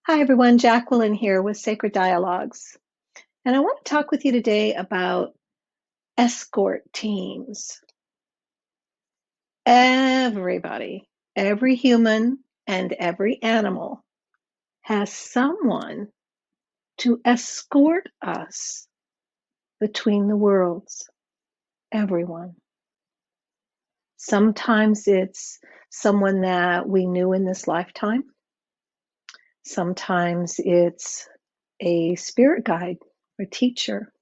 Hi, everyone. Jacqueline here with Sacred Dialogues. And I want to talk with you today about escort teams. Everybody, every human and every animal has someone to escort us between the worlds. Everyone. Sometimes it's someone that we knew in this lifetime. Sometimes it's a spirit guide or teacher,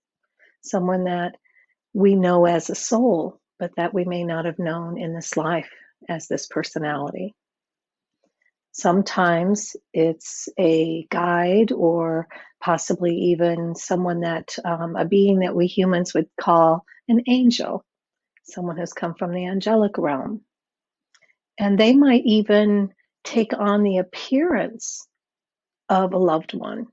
someone that we know as a soul, but that we may not have known in this life as this personality. Sometimes it's a guide or possibly even someone that, a being that we humans would call an angel, someone who's come from the angelic realm. And they might even take on the appearance of a loved one.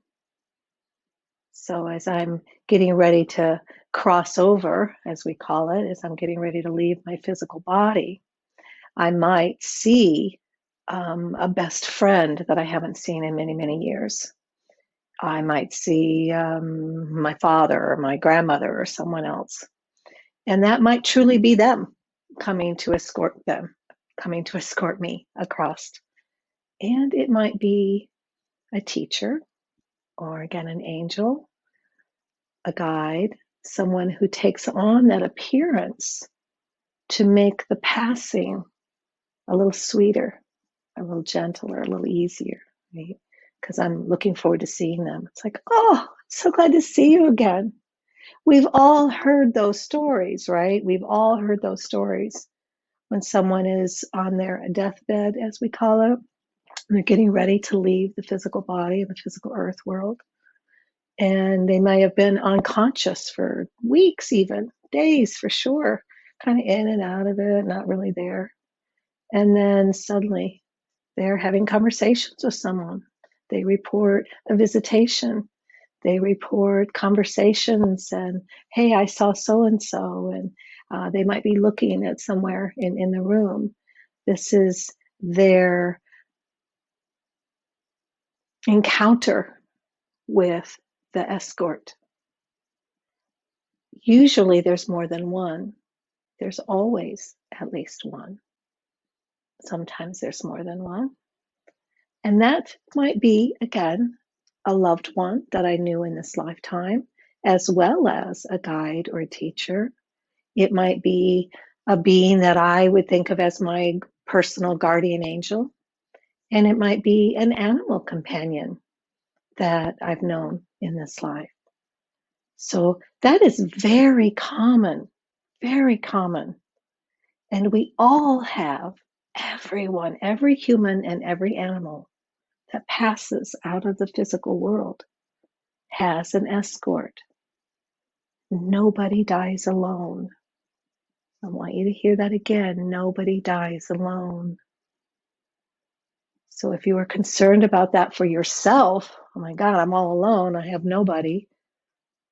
So as I'm getting ready to cross over, as we call it, as I'm getting ready to leave my physical body, I might see a best friend that I haven't seen in many, many years. I might see my father or my grandmother or someone else. And that might truly be them coming to escort me across. And it might be a teacher or again, an angel, a guide, someone who takes on that appearance to make the passing a little sweeter, a little gentler, a little easier, right? Because I'm looking forward to seeing them. It's like, oh, so glad to see you again. We've all heard those stories, right? We've all heard those stories when someone is on their deathbed, as we call it, and they're getting ready to leave the physical body, the physical earth world. And they may have been unconscious for weeks, even days for sure, kind of in and out of it, not really there. And then suddenly they're having conversations with someone. They report a visitation. They report conversations and, hey, I saw so and so. And they might be looking at somewhere in the room. This is their encounter with the escort. Usually there's more than one. There's always at least one. Sometimes there's more than one. And that might be, again, a loved one that I knew in this lifetime, as well as a guide or a teacher. It might be a being that I would think of as my personal guardian angel. And it might be an animal companion that I've known in this life. So that is very common, very common. And we all have, everyone, every human and every animal that passes out of the physical world has an escort. Nobody dies alone. I want you to hear that again. Nobody dies alone. So if you are concerned about that for yourself, oh my God, I'm all alone, I have nobody,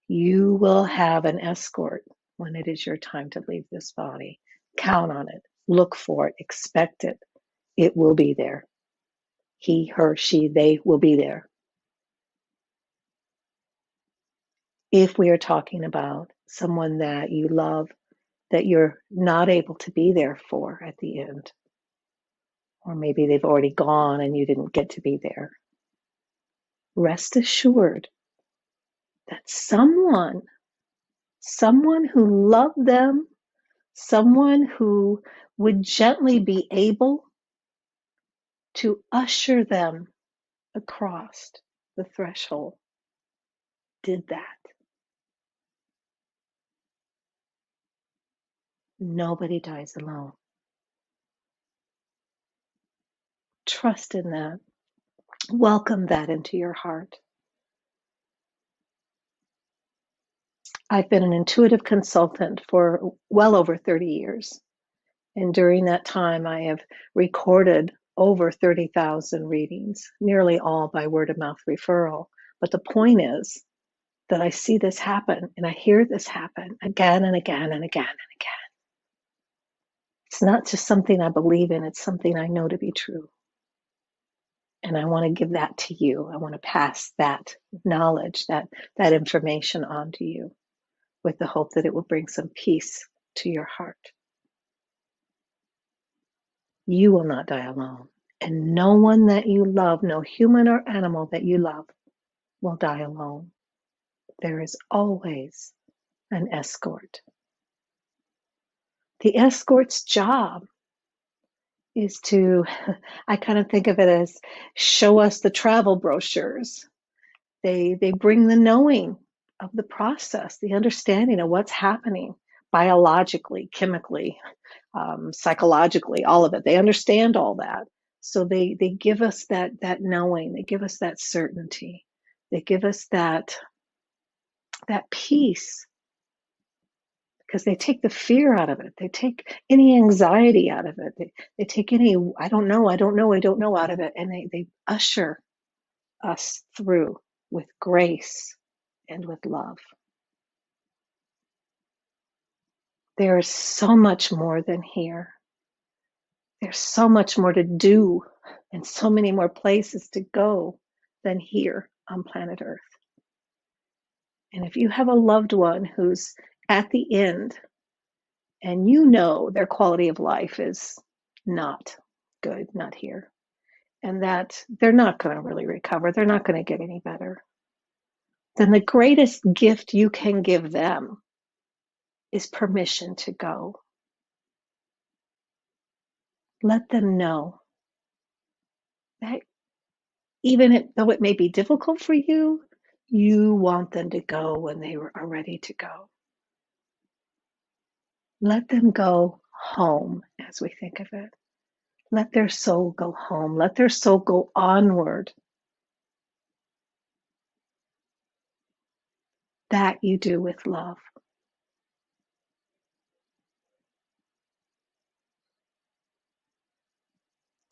you will have an escort when it is your time to leave this body. Count on it. Look for it. Expect it. It will be there. He, her, she, they will be there. If we are talking about someone that you love, that you're not able to be there for at the end, or maybe they've already gone and you didn't get to be there, rest assured that someone who loved them, someone who would gently be able to usher them across the threshold did that. Nobody dies alone. Trust in that. Welcome that into your heart. I've been an intuitive consultant for well over 30 years. And during that time, I have recorded over 30,000 readings, nearly all by word of mouth referral. But the point is that I see this happen and I hear this happen again and again and again and again. It's not just something I believe in, it's something I know to be true. And I want to give that to you. I want to pass that knowledge, that information on to you with the hope that it will bring some peace to your heart. You will not die alone. And no one that you love, no human or animal that you love, will die alone. There is always an escort. The escort's job is to, I kind of think of it as show us the travel brochures. They bring the knowing of the process, the understanding of what's happening biologically, chemically, psychologically, all of it. They understand all that. So they give us that knowing, they give us that certainty, they give us that peace, because they take the fear out of it. They take any anxiety out of it. They take any I don't know out of it, and they usher us through with grace and with love. There is so much more than here. There's so much more to do and so many more places to go than here on planet Earth. And if you have a loved one who's at the end and you know their quality of life is not good, not here, and that they're not going to really recover, they're not going to get any better, then the greatest gift you can give them is permission to go. Let them know that even though it may be difficult for you, you want them to go when they are ready to go. Let them go home, as we think of it. Let their soul go home. Let their soul go onward. That you do with love.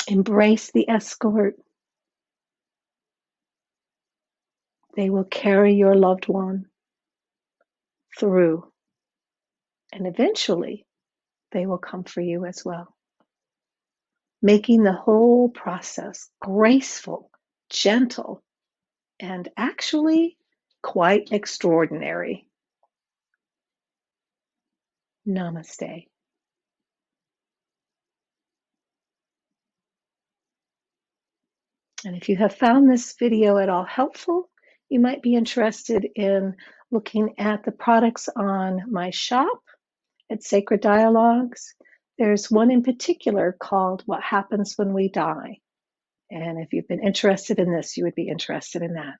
Embrace the escort. They will carry your loved one through, and eventually they will come for you as well, making the whole process graceful, gentle, and actually quite extraordinary. Namaste. And if you have found this video at all helpful, you might be interested in looking at the products on my shop at Sacred Dialogues. There's one in particular called What Happens When We Die. And if you've been interested in this, you would be interested in that.